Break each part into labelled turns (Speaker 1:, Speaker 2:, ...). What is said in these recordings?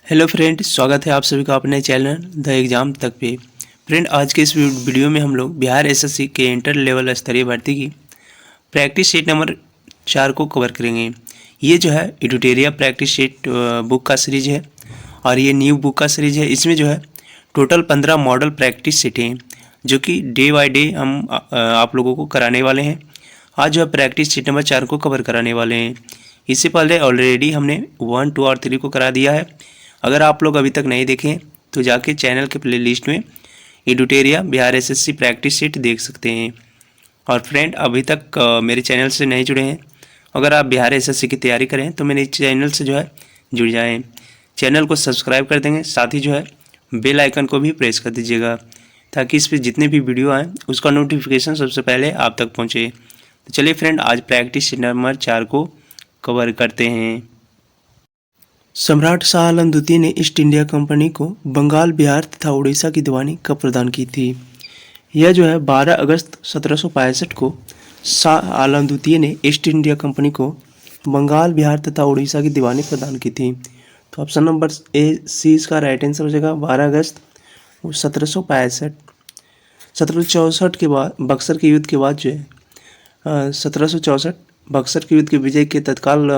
Speaker 1: Hello friend, स्वागत है आप सभी का अपने चैनल द एग्ज़ाम तक पे। फ्रेंड, आज के इस वीडियो में हम लोग बिहार एसएससी के इंटर लेवल स्तरीय भर्ती की प्रैक्टिस शीट नंबर 4 को कवर करेंगे। ये जो है एडिटोरियल प्रैक्टिस शीट बुक का सीरीज है और ये न्यू बुक का सीरीज है। इसमें जो है टोटल 15 मॉडल प्रैक्टिस शीटें हैं जो कि डे बाय डे हम आप लोगों को कराने वाले हैं। आज जो है प्रैक्टिस शीट नंबर 4 को कवर कराने वाले हैं। इससे पहले ऑलरेडी हमने 1, 2 और 3 को करा दिया है। अगर आप लोग अभी तक नहीं देखें तो जाके चैनल के प्लेलिस्ट में editorial Bihar SSC practice sheet देख सकते हैं। और फ्रेंड, अभी तक मेरे चैनल से नहीं जुड़े हैं, अगर आप बिहार एसएससी की तैयारी करें तो मेरे चैनल से जो है जुड़ जाएं। चैनल को सब्सक्राइब कर देंगे, साथ ही जो है बेल आइकन को भी प्रेस कर दीजिएगा ताकि इस पर जितने भी वीडियो आएँ उसका नोटिफिकेशन सबसे पहले आप तक पहुँचे। तो चलिए फ्रेंड, आज प्रैक्टिस शीट नंबर 4 को कवर करते हैं। सम्राट शाह आलम द्वितीय ने ईस्ट इंडिया कंपनी को बंगाल, बिहार तथा उड़ीसा की दीवानी कब प्रदान की थी? यह जो है 12 अगस्त 1765 को शाह आलम द्वितीय ने ईस्ट इंडिया कंपनी को बंगाल, बिहार तथा उड़ीसा की दीवानी प्रदान की थी। तो ऑप्शन नंबर ए सी इसका राइट आंसर हो जाएगा। 12 अगस्त 1765। 1764 के बाद बक्सर के युद्ध के बाद जो है 1764 बक्सर के युद्ध के विजय के तत्काल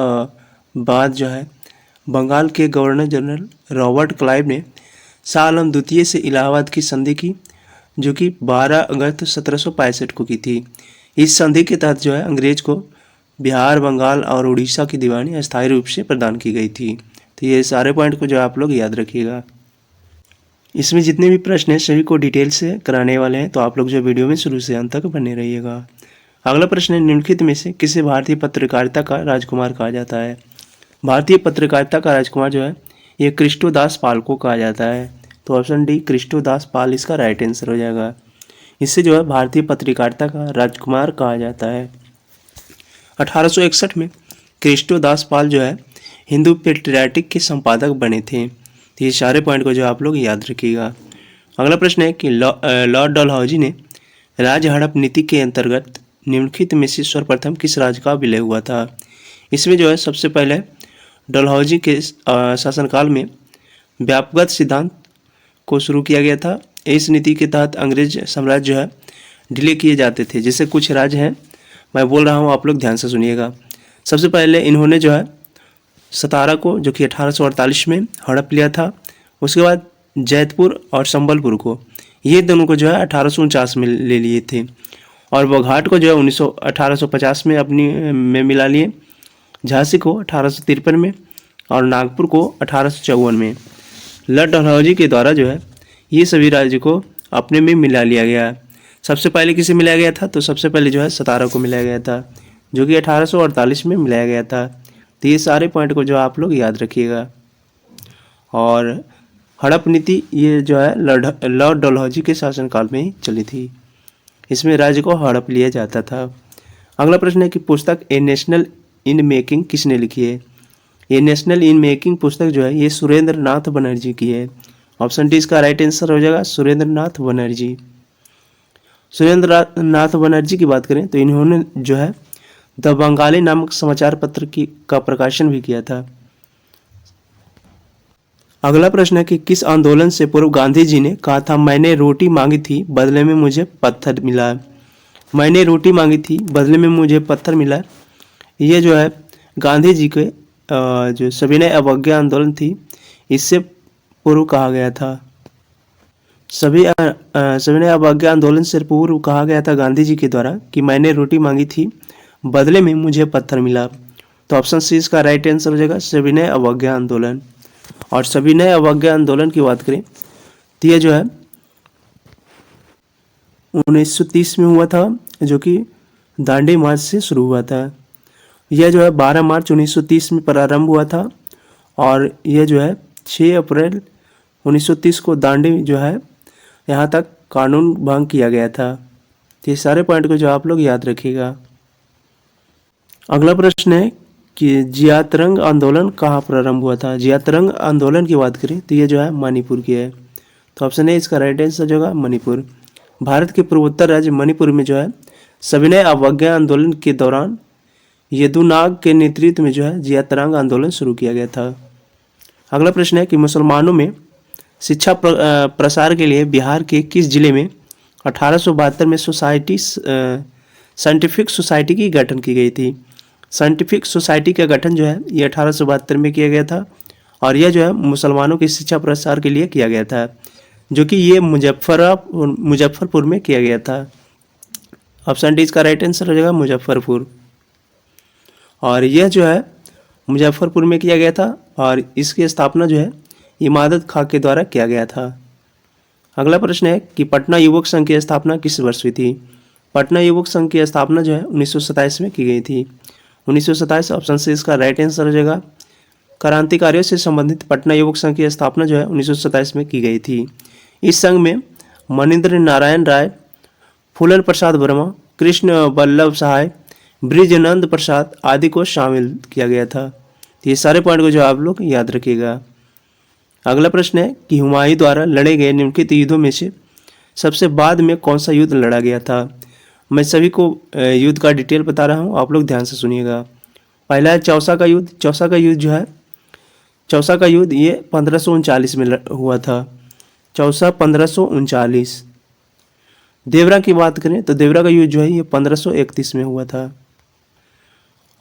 Speaker 1: बाद जो है बंगाल के गवर्नर जनरल रॉबर्ट क्लाइव ने शाह आलम द्वितीय से इलाहाबाद की संधि की, जो कि 12 अगस्त 1765 को की थी। इस संधि के तहत जो है अंग्रेज को बिहार, बंगाल और उड़ीसा की दीवानी अस्थायी रूप से प्रदान की गई थी। तो ये सारे पॉइंट को जो आप लोग याद रखिएगा। इसमें जितने भी प्रश्न हैं सभी को डिटेल से कराने वाले हैं, तो आप लोग जो वीडियो में शुरू से अंत तक बने रहिएगा। अगला प्रश्न है, निम्नलिखित में से किसे भारतीय पत्रकारिता का राजकुमार कहा जाता है? भारतीय पत्रकारिता का राजकुमार जो है ये कृष्णदास पाल को कहा जाता है। तो ऑप्शन डी कृष्णदास पाल इसका राइट आंसर हो जाएगा। इससे जो है भारतीय पत्रकारिता का राजकुमार कहा जाता है। 1861 में कृष्णदास पाल जो है हिंदू पेट्रियाटिक के संपादक बने थे। तो ये सारे पॉइंट को जो आप लोग याद रखिएगा। अगला प्रश्न है कि लॉर्ड डलहौजी ने राज्य हड़प नीति के अंतर्गत निम्नलिखित में से सर्वप्रथम किस राज्य का विलय हुआ था? इसमें जो है सबसे पहले डलहौजी के शासनकाल में व्यापकगत सिद्धांत को शुरू किया गया था। इस नीति के तहत अंग्रेज साम्राज्य जो है डिले किए जाते थे। जैसे कुछ राज्य हैं, मैं बोल रहा हूँ, आप लोग ध्यान से सुनिएगा। सबसे पहले इन्होंने जो है सतारा को, जो कि 1848 में हड़प लिया था। उसके बाद जैतपुर और संबलपुर को, ये दोनों को जो है 1849 में ले लिए थे। और बघाट को जो है 1850 में अपनी में मिला लिए। झांसी को 1853 में और नागपुर को 1854 में। लॉर्ड डलहौजी के द्वारा जो है ये सभी राज्य को अपने में मिला लिया गया। सबसे पहले किसे मिलाया गया था? तो सबसे पहले जो है सतारा को मिलाया गया था, जो कि 1848 में मिलाया गया था। तो ये सारे पॉइंट को जो आप लोग याद रखिएगा। और हड़प नीति ये जो है लॉर्ड डलहौजी के शासनकाल में ही चली थी। इसमें राज्य को हड़प लिया जाता था। अगला प्रश्न है कि पुस्तक ए नेशनल इन मेकिंग किसने लिखी है? ये नेशनल इन मेकिंग पुस्तक जो है ये सुरेंद्र नाथ बनर्जी की है। ऑप्शन डी इसका राइट आंसर हो जाएगा, सुरेंद्र नाथ बनर्जी। सुरेंद्र नाथ बनर्जी की बात करें तो इन्होंने जो है द बंगाली नामक समाचार पत्र का प्रकाशन भी किया था। अगला प्रश्न है कि किस आंदोलन से पूर्व गांधी जी ने कहा था मैंने रोटी मांगी थी बदले में मुझे पत्थर मिला? मैंने रोटी मांगी थी बदले में मुझे पत्थर मिला, ये जो है गांधी जी के जो सविनय अवज्ञा आंदोलन थी इससे पूर्व कहा गया था। सविनय अवज्ञा आंदोलन से पूर्व कहा गया था गांधी जी के द्वारा कि मैंने रोटी मांगी थी बदले में मुझे पत्थर मिला। तो ऑप्शन सी इसका राइट आंसर हो जाएगा, सविनय अवज्ञा आंदोलन। और सविनय अवज्ञा आंदोलन की बात करें तो यह जो है 1930 में हुआ था, जो कि दांडी मार्च से शुरू हुआ था। यह जो है 12 मार्च 1930 में प्रारंभ हुआ था और यह जो है 6 अप्रैल 1930 को दांडी जो है यहाँ तक कानून भंग किया गया था। तो ये सारे पॉइंट को जो आप लोग याद रखिएगा। अगला प्रश्न है कि जियातरंग आंदोलन कहाँ प्रारंभ हुआ था? जियातरंग आंदोलन की बात करें तो ये जो है मणिपुर की है। तो ऑप्शन ए इसका राइट आंसर जो होगा मणिपुर। भारत के पूर्वोत्तर राज्य मणिपुर में जो है सविनय अवज्ञा आंदोलन के दौरान यदुनाग के नेतृत्व में जो है जियातरंग आंदोलन शुरू किया गया था। अगला प्रश्न है कि मुसलमानों में शिक्षा प्रसार के लिए बिहार के किस जिले में 1872 में साइंटिफिक सोसाइटी की गठन की गई थी। साइंटिफिक सोसाइटी का गठन जो है ये 1872 में किया गया था और यह जो है मुसलमानों की शिक्षा प्रसार के लिए किया गया था, जो कि ये मुजफ्फरपुर में किया गया था। ऑप्शन डी इसका राइट आंसर हो जाएगा मुजफ्फरपुर। और यह जो है मुजफ्फरपुर में किया गया था और इसकी स्थापना जो है इमादत खां के द्वारा किया गया था। अगला प्रश्न है कि पटना युवक संघ की स्थापना किस वर्ष हुई थी। पटना युवक संघ की स्थापना जो है 1927 में की गई थी। 1927 ऑप्शन से इसका राइट आंसर हो जाएगा। क्रांतिकारियों से संबंधित पटना युवक संघ की स्थापना जो है 1927 में की गई थी। इस संघ में मनिंद्र नारायण राय, फूलन प्रसाद वर्मा, कृष्ण वल्लभ सहाय, ब्रिजनंद प्रसाद आदि को शामिल किया गया था। तो ये सारे पॉइंट को जो आप लोग याद रखिएगा। अगला प्रश्न है कि हुमायूं द्वारा लड़े गए निम्नलिखित युद्धों में से सबसे बाद में कौन सा युद्ध लड़ा गया था। मैं सभी को युद्ध का डिटेल बता रहा हूँ, आप लोग ध्यान से सुनिएगा। पहला है चौसा का युद्ध। चौसा का युद्ध जो है, चौसा का युद्ध ये 1539 में हुआ था। चौसा 1539। देवरा की बात करें तो देवरा का युद्ध जो है ये 1531 में हुआ था।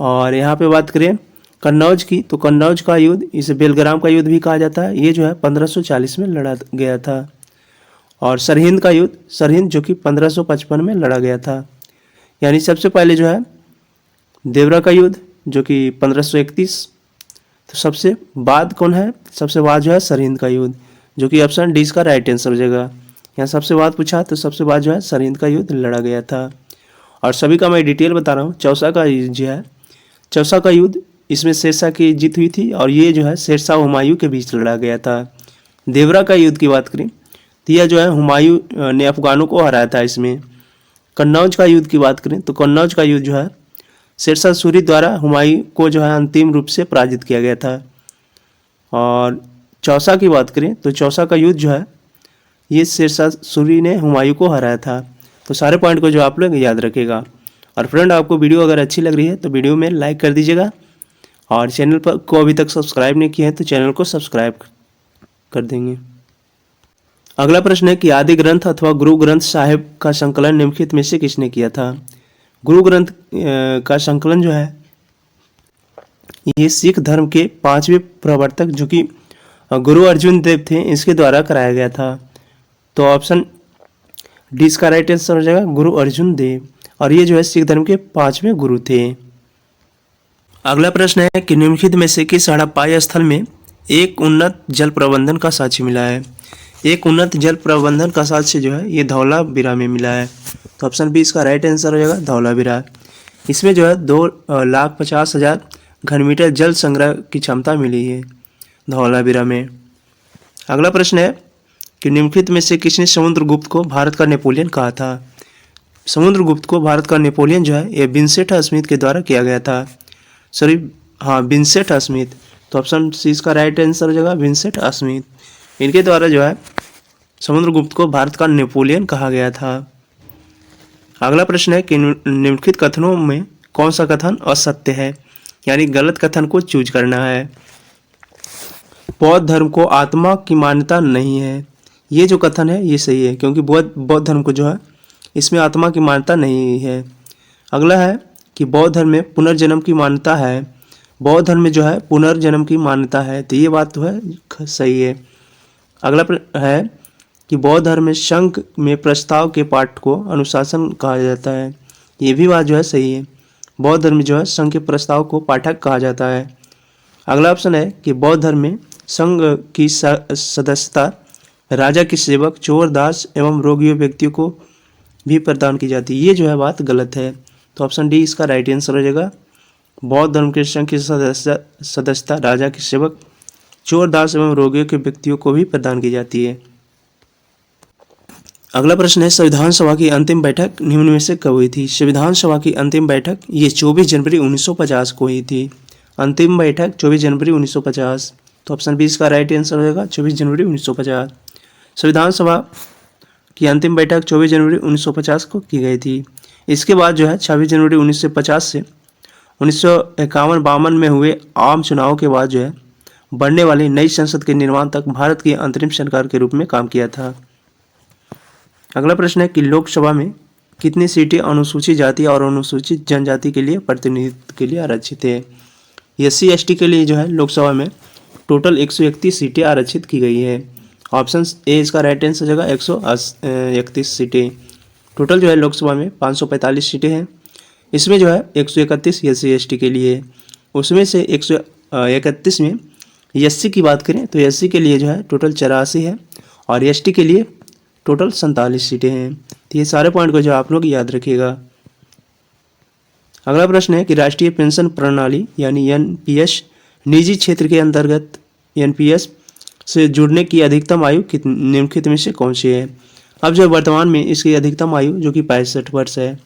Speaker 1: और यहाँ पे बात करें कन्नौज की तो कन्नौज का युद्ध, इसे बेलग्राम का युद्ध भी कहा जाता है, ये जो है 1540 में लड़ा गया था। और सरहिंद का युद्ध, सरहिंद जो कि 1555 में लड़ा गया था। यानी सबसे पहले जो है देवरा का युद्ध जो कि 1531, तो सबसे बाद कौन है, सबसे बाद जो है सरहिंद का युद्ध, जो कि ऑप्शन डी इसका राइट आंसर हो जाएगा। यहाँ सबसे बाद पूछा तो सबसे बाद जो है सरहिंद का युद्ध लड़ा गया था। और सभी का मैं डिटेल बता रहा हूँ। चौसा का जो है, चौसा का युद्ध, इसमें शेरशाह की जीत हुई थी और ये जो है शेरशाह हुमायूं के बीच लड़ा गया था। देवरा का युद्ध की बात करें तो यह जो है हुमायूं ने अफगानों को हराया था इसमें। कन्नौज का युद्ध की बात करें तो कन्नौज का युद्ध जो है शेरशाह सूरी द्वारा हुमायूं को जो है अंतिम रूप से पराजित किया गया था। और चौसा की बात करें तो चौसा का युद्ध जो है ये शेरशाह सूरी ने हुमायूं को हराया था। तो सारे पॉइंट को जो आप लोग याद रखेगा। और फ्रेंड, आपको वीडियो अगर अच्छी लग रही है तो वीडियो में लाइक कर दीजिएगा और चैनल पर को अभी तक सब्सक्राइब नहीं किया है तो चैनल को सब्सक्राइब कर देंगे। अगला प्रश्न है कि आदि ग्रंथ अथवा गुरु ग्रंथ साहिब का संकलन निम्नलिखित में से किसने किया था। गुरु ग्रंथ का संकलन जो है ये सिख धर्म के 5वें प्रवर्तक जो कि गुरु अर्जुन देव थे, इसके द्वारा कराया गया था। तो ऑप्शन डी इसका राइट आंसर हो जाएगा गुरु अर्जुन देव। और ये जो है सिख धर्म के 5वें गुरु थे। अगला प्रश्न है कि निम्नलिखित में से किस हड़प्पाई स्थल में एक उन्नत जल प्रबंधन का साक्ष्य मिला है। एक उन्नत जल प्रबंधन का साक्ष्य जो है ये धौलावीरा में मिला है। तो ऑप्शन बी इसका राइट आंसर हो जाएगा धौलावीरा। इसमें जो है 2,50,000 घनमीटर जल संग्रह की क्षमता मिली है धौलावीरा में। अगला प्रश्न है कि निम्नलिखित में से किसने समुद्रगुप्त को भारत का नेपोलियन कहा था। समुद्रगुप्त को भारत का नेपोलियन जो है ये विंसेंट स्मिथ के द्वारा किया गया था। सॉरी, हाँ, विंसेंट स्मिथ। तो ऑप्शन सी इसका राइट आंसर हो जाएगा विंसेंट स्मिथ। इनके द्वारा जो है समुद्रगुप्त को भारत का नेपोलियन कहा गया था। अगला प्रश्न है कि निम्नलिखित कथनों में कौन सा कथन असत्य है, यानी गलत कथन को चूज करना है। बौद्ध धर्म को आत्मा की मान्यता नहीं है, ये जो कथन है ये सही है, क्योंकि बौद्ध धर्म को जो है इसमें आत्मा की मान्यता नहीं है। अगला है कि बौद्ध धर्म में पुनर्जन्म की मान्यता है। बौद्ध धर्म में जो है पुनर्जन्म की मान्यता है, तो ये बात तो है सही है। अगला है कि बौद्ध धर्म में शंख में प्रस्ताव के पाठ को अनुशासन कहा जाता है, ये भी बात जो है सही है। बौद्ध धर्म में जो है संघ के प्रस्ताव को पाठक कहा जाता है। अगला ऑप्शन है कि बौद्ध धर्म में संघ की सदस्यता राजा के सेवक, चोर, दास एवं रोगियों व्यक्तियों को भी प्रदान की जाती है, ये जो है बात गलत है। तो ऑप्शन डी इसका राइट आंसर हो जाएगा। बौद्ध धर्म के संघ की सदस्यता राजा के सेवक, चोर, दास एवं रोगियों के व्यक्तियों को भी प्रदान की जाती है। अगला प्रश्न है संविधान सभा की अंतिम बैठक निम्न में से कब हुई थी। संविधान सभा की अंतिम बैठक ये 24 जनवरी 1950 को हुई थी। अंतिम बैठक 24 जनवरी 1950। तो ऑप्शन बी इसका राइट आंसर हो जाएगा 24 जनवरी 1950। संविधान सभा की अंतिम बैठक 24 जनवरी 1950 को की गई थी। इसके बाद जो है 26 जनवरी 1950 से 1951-52 में हुए आम चुनाव के बाद जो है बढ़ने वाली नई संसद के निर्माण तक भारत की अंतरिम सरकार के रूप में काम किया था। अगला प्रश्न है कि लोकसभा में कितनी सीटें अनुसूचित जाति और अनुसूचित जनजाति के लिए प्रतिनिधित्व के लिए आरक्षित है। SC ST के लिए जो है लोकसभा में टोटल 131 सीटें आरक्षित की गई है। ऑप्शन ए इसका राइट आंसर जगह 131 सीटें। टोटल जो है लोकसभा में 545 सीटें हैं। इसमें जो है 131 SC ST के लिए, उसमें से 131 में SC की बात करें तो SC के लिए जो है टोटल 84 है और ST के लिए टोटल 47 सीटें हैं। तो ये सारे पॉइंट को जो आप लोग याद रखिएगा। अगला प्रश्न है कि राष्ट्रीय पेंशन प्रणाली यानी NPS निजी क्षेत्र के अंतर्गत NPS से जुड़ने की अधिकतम आयु निम्नलिखित में से कौन सी है। अब जो वर्तमान में इसकी अधिकतम आयु जो कि 65 वर्ष है।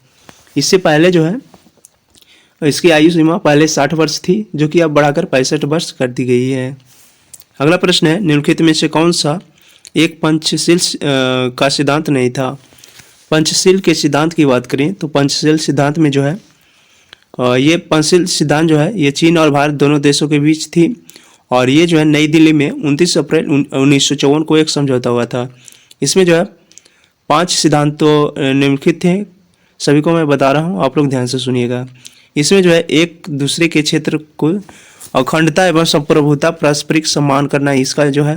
Speaker 1: इससे पहले जो है इसकी आयु सीमा पहले 60 वर्ष थी, जो कि अब बढ़ाकर 65 वर्ष कर दी गई है। अगला प्रश्न है निम्नलिखित में से कौन सा एक पंचशील का सिद्धांत नहीं था। पंचशील के सिद्धांत की बात करें तो पंचशील सिद्धांत में जो है ये पंचशील सिद्धांत जो है ये चीन और भारत दोनों देशों के बीच थी और ये जो है नई दिल्ली में 29 अप्रैल 1954 को एक समझौता हुआ था। इसमें जो है 5 सिद्धांत तो निम्नलिखित थे, सभी को मैं बता रहा हूँ, आप लोग ध्यान से सुनिएगा। इसमें जो है एक दूसरे के क्षेत्र को अखंडता एवं संप्रभुता पारस्परिक सम्मान करना इसका जो है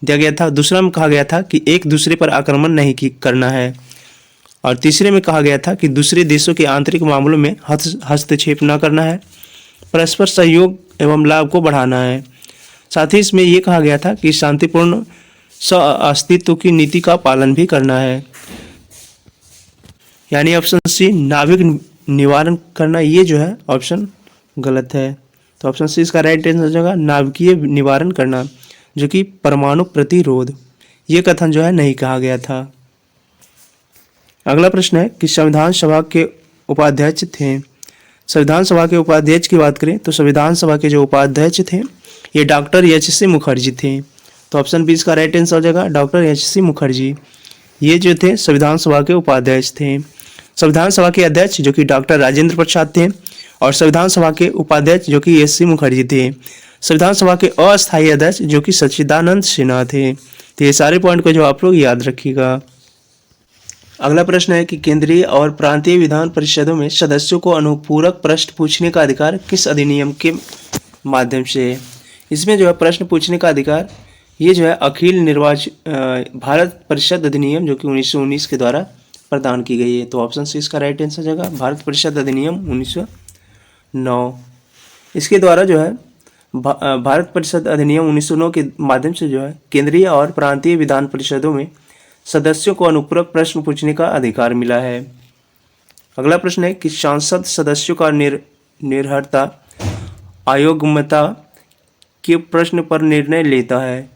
Speaker 1: दिया गया था। दूसरा में कहा गया था कि एक दूसरे पर आक्रमण नहीं करना है और तीसरे में कहा गया था कि दूसरे देशों के आंतरिक मामलों में हस्तक्षेप न करना है, परस्पर सहयोग एवं लाभ को बढ़ाना है। साथ ही इसमें यह कहा गया था कि शांतिपूर्ण अस्तित्व की नीति का पालन भी करना है। यानी ऑप्शन सी नाभिक निवारण करना, ये जो है ऑप्शन गलत है। तो ऑप्शन सी इसका राइट आंसर जगह नाभिकीय निवारण करना, जो कि परमाणु प्रतिरोध, ये कथन जो है नहीं कहा गया था। अगला प्रश्न है कि संविधान सभा के उपाध्यक्ष थे। संविधान सभा के उपाध्यक्ष की बात करें तो संविधान सभा के जो उपाध्यक्ष थे ये डॉक्टर HC मुखर्जी थे। तो ऑप्शन बी इसका राइट आंसर जगह डॉक्टर HC मुखर्जी, ये जो थे संविधान सभा के उपाध्यक्ष थे। संविधान सभा के अध्यक्ष जो कि डॉक्टर राजेंद्र प्रसाद थे और संविधान सभा के उपाध्यक्ष जो कि SC मुखर्जी थे। संविधान सभा के अस्थायी अध्यक्ष जो कि सच्चिदानंद सिन्हा थे। तो ये सारे पॉइंट को जो आप लोग याद रखिएगा। अगला प्रश्न है कि केंद्रीय और प्रांतीय विधान परिषदों में सदस्यों को अनुपूरक प्रश्न पूछने का अधिकार किस अधिनियम के माध्यम से है। इसमें जो है प्रश्न पूछने का अधिकार ये जो है अखिल निर्वाचन भारत परिषद अधिनियम जो कि 1919 के द्वारा प्रदान की गई है। तो ऑप्शन सी इसका राइट आंसर जगह भारत परिषद अधिनियम 1909। इसके द्वारा जो है भारत परिषद अधिनियम 1909 के माध्यम से जो है केंद्रीय और प्रांतीय विधान परिषदों में सदस्यों को अनुपूरक प्रश्न पूछने का अधिकार मिला है। अगला प्रश्न है कि सांसद सदस्यों का निर्भरता अयोग्यता के प्रश्न पर निर्णय लेता है।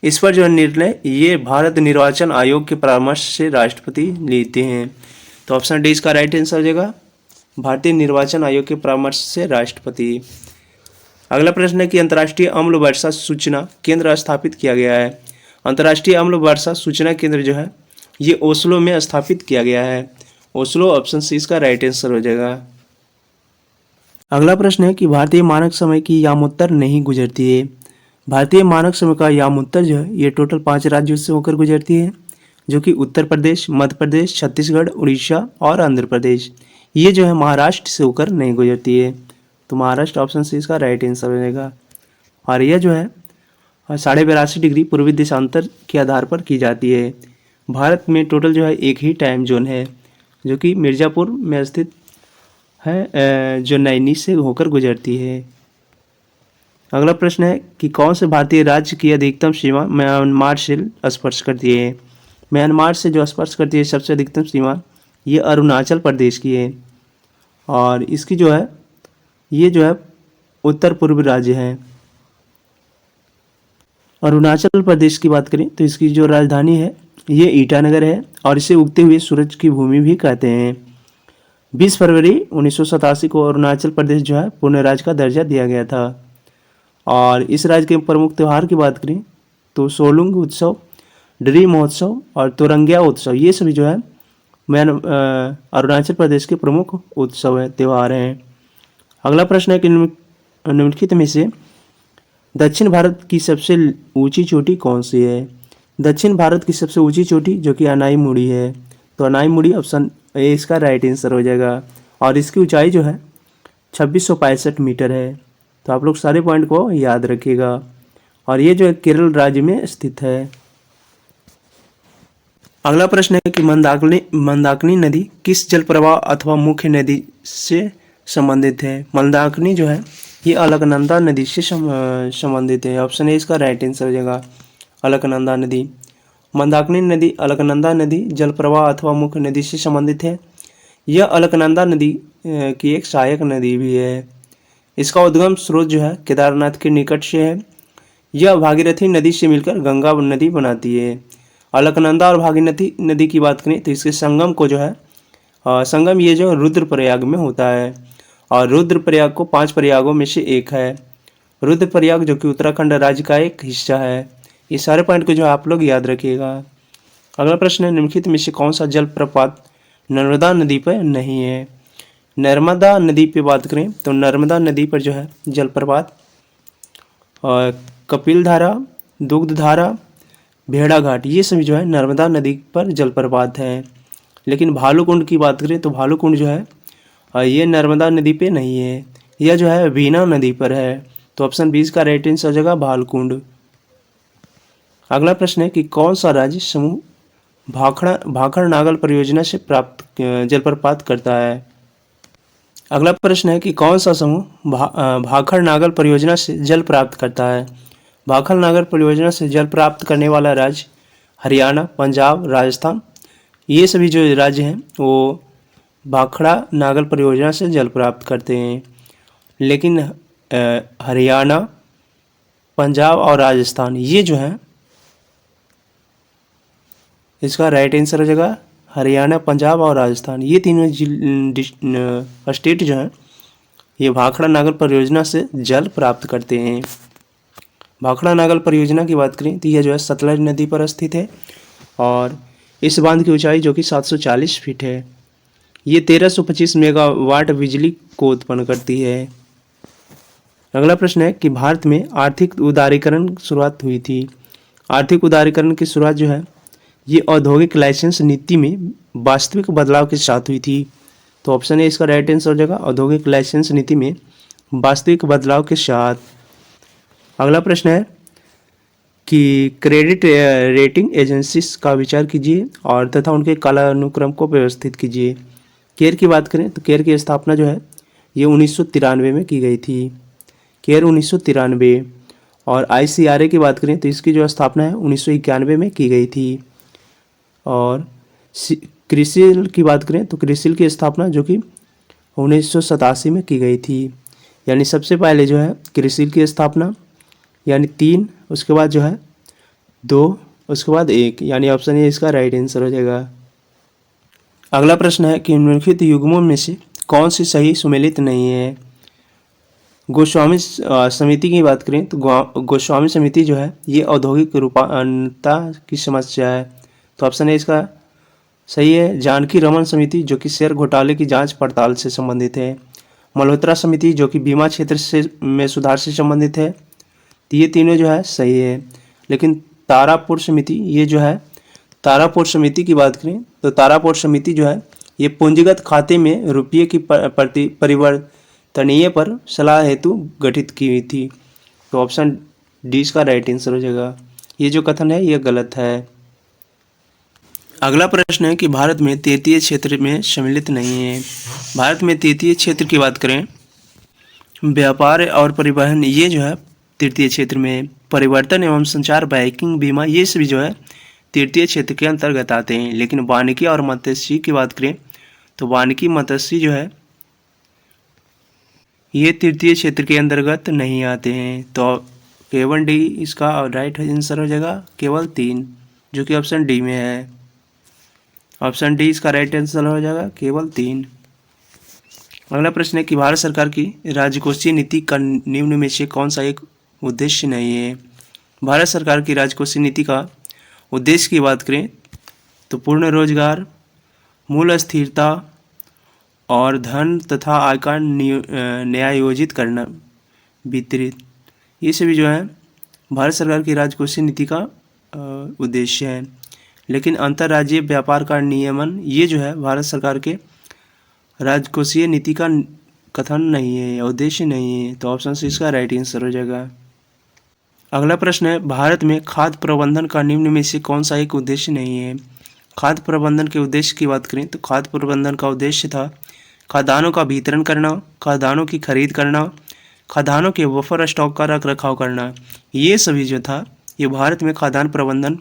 Speaker 1: इस पर जो निर्णय ये भारत निर्वाचन आयोग के परामर्श से राष्ट्रपति लेते हैं। तो ऑप्शन डी इसका राइट आंसर हो जाएगा भारतीय निर्वाचन आयोग के परामर्श से राष्ट्रपति। अगला प्रश्न है कि अंतर्राष्ट्रीय अम्ल वर्षा सूचना केंद्र स्थापित किया गया है। अंतर्राष्ट्रीय अम्ल वर्षा सूचना केंद्र जो है ये ओस्लो में स्थापित किया गया है। ओस्लो, ऑप्शन सी इसका राइट आंसर हो जाएगा। अगला प्रश्न है कि भारतीय मानक समय की यामोत्तर नहीं गुजरती है। भारतीय मानक समय का यामोत्तर जो है ये टोटल 5 राज्यों से होकर गुजरती है, जो कि उत्तर प्रदेश, मध्य प्रदेश, छत्तीसगढ़, उड़ीसा और आंध्र प्रदेश। ये जो है महाराष्ट्र से होकर नहीं गुजरती है। तो महाराष्ट्र, ऑप्शन सी इसका राइट आंसर हो जाएगा। और यह जो है 82.5 डिग्री पूर्वी देशांतर के आधार पर की जाती है। भारत में टोटल जो है एक ही टाइम जोन है, जो कि मिर्ज़ापुर में स्थित है, जो नैनी से होकर गुजरती है। अगला प्रश्न है कि कौन से भारतीय राज्य की अधिकतम सीमा म्यांमार से स्पर्श करती है। म्यांमार से जो स्पर्श करती है सबसे अधिकतम सीमा ये अरुणाचल प्रदेश की है और इसकी जो है ये जो है उत्तर पूर्वी राज्य है। अरुणाचल प्रदेश की बात करें तो इसकी जो राजधानी है ये ईटानगर है और इसे उगते हुए सूरज की भूमि भी कहते हैं। 20 फरवरी 1987 को अरुणाचल प्रदेश जो है पूर्ण राज्य का दर्जा दिया गया था। और इस राज्य के प्रमुख त्यौहार की बात करें तो सोलुंग उत्सव, ड्री महोत्सव और तोरंगिया उत्सव, ये सभी जो है अरुणाचल प्रदेश के प्रमुख उत्सव है, त्यौहार हैं। अगला प्रश्न है कि निम्नलिखित में से दक्षिण भारत की सबसे ऊंची चोटी कौन सी है? दक्षिण भारत की सबसे ऊंची चोटी जो कि अनाईमुड़ी है, तो अनाईमुड़ी ऑप्शन ए इसका राइट आंसर हो जाएगा। और इसकी ऊंचाई जो है 2665 मीटर है। तो आप लोग सारे पॉइंट को याद रखिएगा। और ये जो है केरल राज्य में स्थित है। अगला प्रश्न है कि मंदाकिनी नदी किस जल प्रवाह अथवा मुख्य नदी से संबंधित है? मंदाकिनी जो है ये अलकनंदा नदी से संबंधित है। ऑप्शन ए इसका राइट आंसर हो जाएगा, अलकनंदा नदी। मंदाकिनी नदी अलकनंदा नदी जल प्रवाह अथवा मुख्य नदी से संबंधित है। यह अलकनंदा नदी की एक सहायक नदी भी है। इसका उद्गम स्रोत जो है केदारनाथ के निकट से है। यह भागीरथी नदी से मिलकर गंगा नदी बनाती है। अलकनंदा और भागीरथी नदी की बात करें तो इसके संगम को जो है संगम ये जो रुद्रप्रयाग में होता है। और रुद्रप्रयाग को 5 प्रयागों में से एक है। रुद्रप्रयाग जो कि उत्तराखंड राज्य का एक हिस्सा है। ये सारे पॉइंट को जो आप लोग याद रखिएगा। अगला प्रश्न है निम्नलिखित में से कौन सा जलप्रपात नर्मदा नदी पर नहीं है? नर्मदा नदी पे बात करें तो नर्मदा नदी पर जो है जलप्रपात कपिल धारा, दुग्ध धारा, भेड़ाघाट ये सभी जो है नर्मदा नदी पर जलप्रपात है। लेकिन भालूकुंड की बात करें तो भालूकुंड जो है ये नर्मदा नदी पे नहीं है। यह जो है वीना नदी पर है। तो ऑप्शन बी का राइट आंसर हो जाएगा भालकुंड। अगला प्रश्न है कि कौन सा राज्य समूह भाखड़ नागल परियोजना से प्राप्त जलप्रपात करता है? अगला प्रश्न है कि कौन सा समूह भाखड़ नागल परियोजना से जल प्राप्त करता है? भाखड़ नागल परियोजना से जल प्राप्त करने वाला राज्य हरियाणा, पंजाब, राजस्थान ये सभी जो राज्य हैं वो भाखड़ा नागल परियोजना से जल प्राप्त करते हैं। लेकिन हरियाणा, पंजाब और राजस्थान ये जो है इसका राइट आंसर हो जाएगा हरियाणा, पंजाब और राजस्थान ये तीनों स्टेट जो हैं ये भाखड़ा नागल परियोजना से जल प्राप्त करते हैं। भाखड़ा नागल परियोजना की बात करें तो यह जो है सतलज नदी पर स्थित है। और इस बांध की ऊंचाई जो कि 740 फीट है। ये 1325 मेगावाट बिजली को उत्पन्न करती है। अगला प्रश्न है कि भारत में आर्थिक उदारीकरण की शुरुआत हुई थी। आर्थिक उदारीकरण की शुरुआत जो है ये औद्योगिक लाइसेंस नीति में वास्तविक बदलाव के साथ हुई थी। तो ऑप्शन ए इसका राइट आंसर हो जाएगा औद्योगिक लाइसेंस नीति में वास्तविक बदलाव के साथ। अगला प्रश्न है कि क्रेडिट रेटिंग एजेंसीज का विचार कीजिए और तथा उनके कालानुक्रम को व्यवस्थित कीजिए। केयर की बात करें तो केयर की स्थापना जो है ये 1993 में की गई थी। केयर 1993। और ICRA की बात करें तो इसकी जो स्थापना है 1991 में की गई थी। और क्रिसिल की बात करें तो क्रिसिल की स्थापना जो कि 1987 में की गई थी। यानी सबसे पहले जो है क्रिसिल की स्थापना यानी 3, उसके बाद जो है 2, उसके बाद 1 यानी ऑप्शन ए इसका राइट आंसर हो जाएगा। अगला प्रश्न है कि निम्नलिखित युग्मों में से कौन सी सही सुमेलित नहीं है? गोस्वामी समिति की बात करें तो गोस्वामी समिति जो है ये औद्योगिक रूपांतरता की समस्या है। तो ऑप्शन ए इसका सही है। जानकी रमन समिति जो कि शेयर घोटाले की जांच पड़ताल से संबंधित है। मल्होत्रा समिति जो कि बीमा क्षेत्र से में सुधार से संबंधित है। तो ये तीनों जो है सही है। लेकिन तारापुर समिति ये जो है तारापुर समिति की बात करें तो तारापुर समिति जो है ये पूंजीगत खाते में रुपये की परिवर्तनीय पर सलाह हेतु गठित की हुई थी। तो ऑप्शन डी इसका राइट आंसर हो जाएगा। ये जो कथन है ये गलत है। अगला प्रश्न है कि भारत में तृतीय क्षेत्र में सम्मिलित नहीं है। भारत में तृतीय क्षेत्र की बात करें व्यापार और परिवहन ये जो है तृतीय क्षेत्र में, परिवर्तन एवं संचार, बैंकिंग, बीमा ये सभी जो है तृतीय क्षेत्र के अंतर्गत आते हैं। लेकिन वानिकी और मत्स्य की बात करें तो वानिकी मत्स्य जो है ये तृतीय क्षेत्र के अंतर्गत नहीं आते हैं। तो केवल डी इसका राइट आंसर हो जाएगा, केवल 3 जो कि ऑप्शन डी में है। ऑप्शन डी इसका राइट आंसर हो जाएगा, केवल 3। अगला प्रश्न है कि भारत सरकार की राजकोषीय नीति का निम्न में से कौन सा एक उद्देश्य नहीं है? भारत सरकार की राजकोषीय नीति का उद्देश्य की बात करें तो पूर्ण रोजगार, मूल्य स्थिरता और धन तथा आय का न्यायोजित करना वितरित ये सभी जो है भारत सरकार की राजकोषीय नीति का उद्देश्य है। लेकिन अंतर्राज्यीय व्यापार का नियमन ये जो है भारत सरकार के राजकोषीय नीति का कथन नहीं है, उद्देश्य नहीं है। तो ऑप्शन सी इसका राइट आंसर हो जाएगा। अगला प्रश्न है, भारत में खाद्य प्रबंधन का निम्न में से कौन सा एक उद्देश्य नहीं है। खाद्य प्रबंधन के उद्देश्य की बात करें तो खाद्य प्रबंधन का उद्देश्य था खाद्यान्नों का वितरण करना, खाद्यान्नों की खरीद करना, खाद्यान्नों के बफर स्टॉक का रख रखाव करना। ये सभी जो था ये भारत में खाद्यान्न प्रबंधन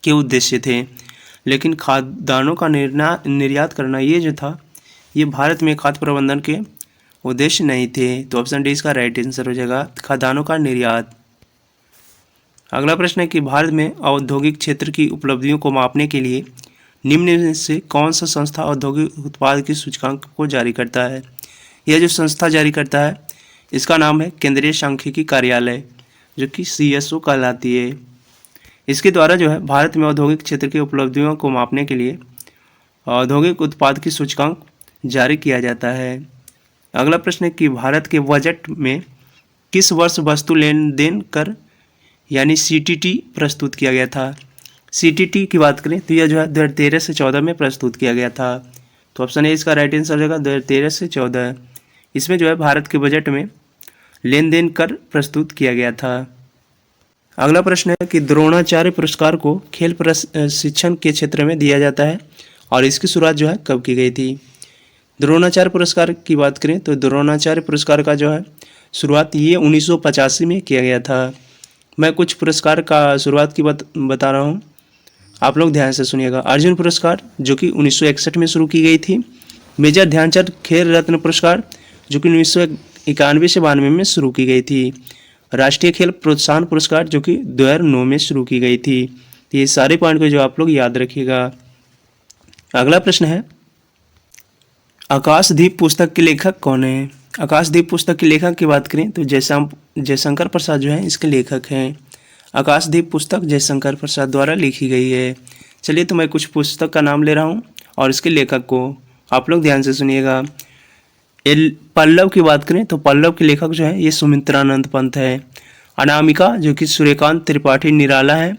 Speaker 1: के उद्देश्य थे। लेकिन खाद्यान्नों का निर्यात करना ये जो था ये भारत में खाद्य प्रबंधन के उद्देश्य नहीं थे। तो ऑप्शन डी इसका राइट आंसर हो जाएगा, खाद्यान्नों का निर्यात। अगला प्रश्न है कि भारत में औद्योगिक क्षेत्र की उपलब्धियों को मापने के लिए निम्न में से कौन सा संस्था औद्योगिक उत्पाद की सूचकांक को जारी करता है। यह जो संस्था जारी करता है इसका नाम है केंद्रीय सांख्यिकी कार्यालय, जो कि CSO कहलाती है। इसके द्वारा जो है भारत में औद्योगिक क्षेत्र की उपलब्धियों को मापने के लिए औद्योगिक उत्पाद की सूचकांक जारी किया जाता है। अगला प्रश्न है कि भारत के बजट में किस वर्ष वस्तु लेन देन कर यानी CTT प्रस्तुत किया गया था। CTT की बात करें तो यह जो है 2013 से 14 में प्रस्तुत किया गया था। तो ऑप्शन ए इसका राइट आंसर हो जाएगा 2013 से 14। इसमें जो है भारत के बजट में लेन देन कर प्रस्तुत किया गया था। अगला प्रश्न है कि द्रोणाचार्य पुरस्कार को खेल प्रशिक्षण के क्षेत्र में दिया जाता है और इसकी शुरुआत जो है कब की गई थी। द्रोणाचार्य पुरस्कार की बात करें तो द्रोणाचार्य पुरस्कार का जो है शुरुआत ये 1985 में किया गया था। मैं कुछ पुरस्कार का शुरुआत की बता रहा हूँ, आप लोग ध्यान से सुनिएगा। अर्जुन पुरस्कार जो कि 1961 में शुरू की गई थी। मेजर ध्यानचंद खेल रत्न पुरस्कार जो कि 1991 से 92 में शुरू की गई थी। राष्ट्रीय खेल प्रोत्साहन पुरस्कार जो कि 2009 में शुरू की गई थी। ये सारे पॉइंट को जो आप लोग याद रखिएगा। अगला प्रश्न है, आकाशदीप पुस्तक के लेखक कौन है। आकाशदीप पुस्तक के लेखक की बात करें तो जयशंकर प्रसाद जो है इसके लेखक हैं। आकाशदीप पुस्तक जयशंकर प्रसाद द्वारा लिखी गई है। चलिए तो मैं कुछ पुस्तक का नाम ले रहा हूँ और इसके लेखक को आप लोग ध्यान से सुनिएगा। पल्लव की बात करें तो पल्लव के लेखक जो है ये सुमित्रानंद पंत है। अनामिका जो कि सूर्यकांत त्रिपाठी निराला है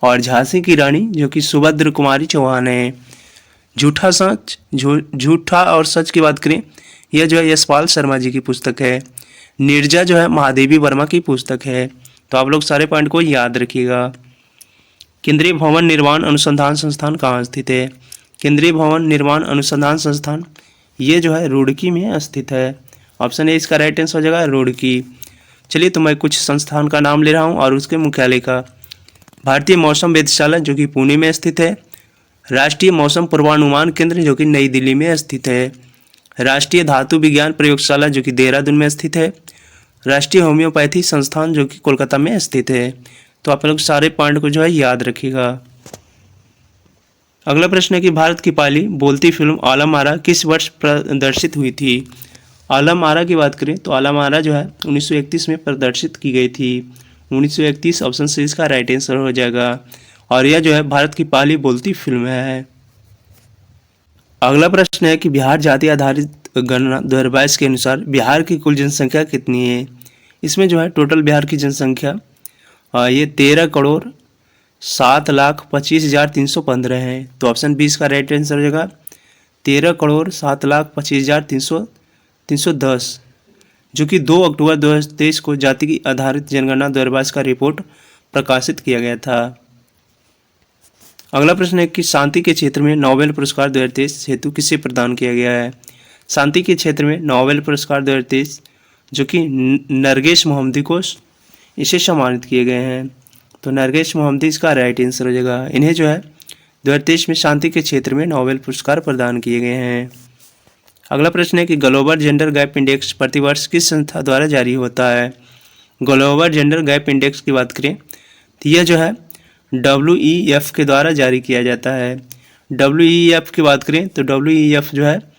Speaker 1: और झांसी की रानी जो कि सुभद्र कुमारी चौहान है। झूठा और सच की बात करें यह जो है यशपाल शर्मा जी की पुस्तक है। नीरजा जो है महादेवी वर्मा की पुस्तक है। तो आप लोग सारे पॉइंट को याद रखिएगा। केंद्रीय भवन निर्माण अनुसंधान संस्थान कहाँ स्थित है। केंद्रीय भवन निर्माण अनुसंधान संस्थान ये जो है रुड़की में स्थित है। ऑप्शन ए इसका राइट आंसर हो जाएगा रुड़की। चलिए तो मैं कुछ संस्थान का नाम ले रहा हूँ और उसके मुख्यालय का। भारतीय मौसम वेधशाला जो कि पुणे में स्थित है। राष्ट्रीय मौसम पूर्वानुमान केंद्र जो कि नई दिल्ली में स्थित है। राष्ट्रीय धातु विज्ञान प्रयोगशाला जो कि देहरादून में स्थित है। राष्ट्रीय होम्योपैथी संस्थान जो कि कोलकाता में स्थित है। तो आप लोग सारे पॉइंट को जो है याद रखिएगा। अगला प्रश्न है कि भारत की पहली बोलती फिल्म आलम आरा किस वर्ष प्रदर्शित हुई थी। आलम आरा की बात करें तो आलम आरा जो है 1931 में प्रदर्शित की गई थी। 1931 ऑप्शन सी इसका राइट आंसर हो जाएगा और यह जो है भारत की पहली बोलती फिल्म है। अगला प्रश्न है कि बिहार जाति आधारित गणना 2022 के अनुसार बिहार की कुल जनसंख्या कितनी है। इसमें जो है टोटल बिहार की जनसंख्या ये 13,07,25,315 है। तो ऑप्शन 20 का राइट आंसर हो जाएगा 13,07,25,310, जो कि 2 अक्टूबर 2023 को जाति की आधारित जनगणना 2022 का रिपोर्ट प्रकाशित किया गया था। अगला प्रश्न है कि शांति के क्षेत्र में नोबेल पुरस्कार 2023 हेतु किसे प्रदान किया गया है। शांति के क्षेत्र में नोबेल पुरस्कार 2023 जो कि नरगिस मोहम्मदी को इसे सम्मानित किए गए हैं। तो नरगिस मोहम्मदी इसका राइट आंसर हो जाएगा। इन्हें जो है 2023 में शांति के क्षेत्र में नोबेल पुरस्कार प्रदान किए गए हैं। अगला प्रश्न है कि ग्लोबल जेंडर गैप इंडेक्स प्रतिवर्ष किस संस्था द्वारा जारी होता है। ग्लोबल जेंडर गैप इंडेक्स की बात करें तो यह जो है WEF के द्वारा जारी किया जाता है। WEF की बात करें तो WEF जो है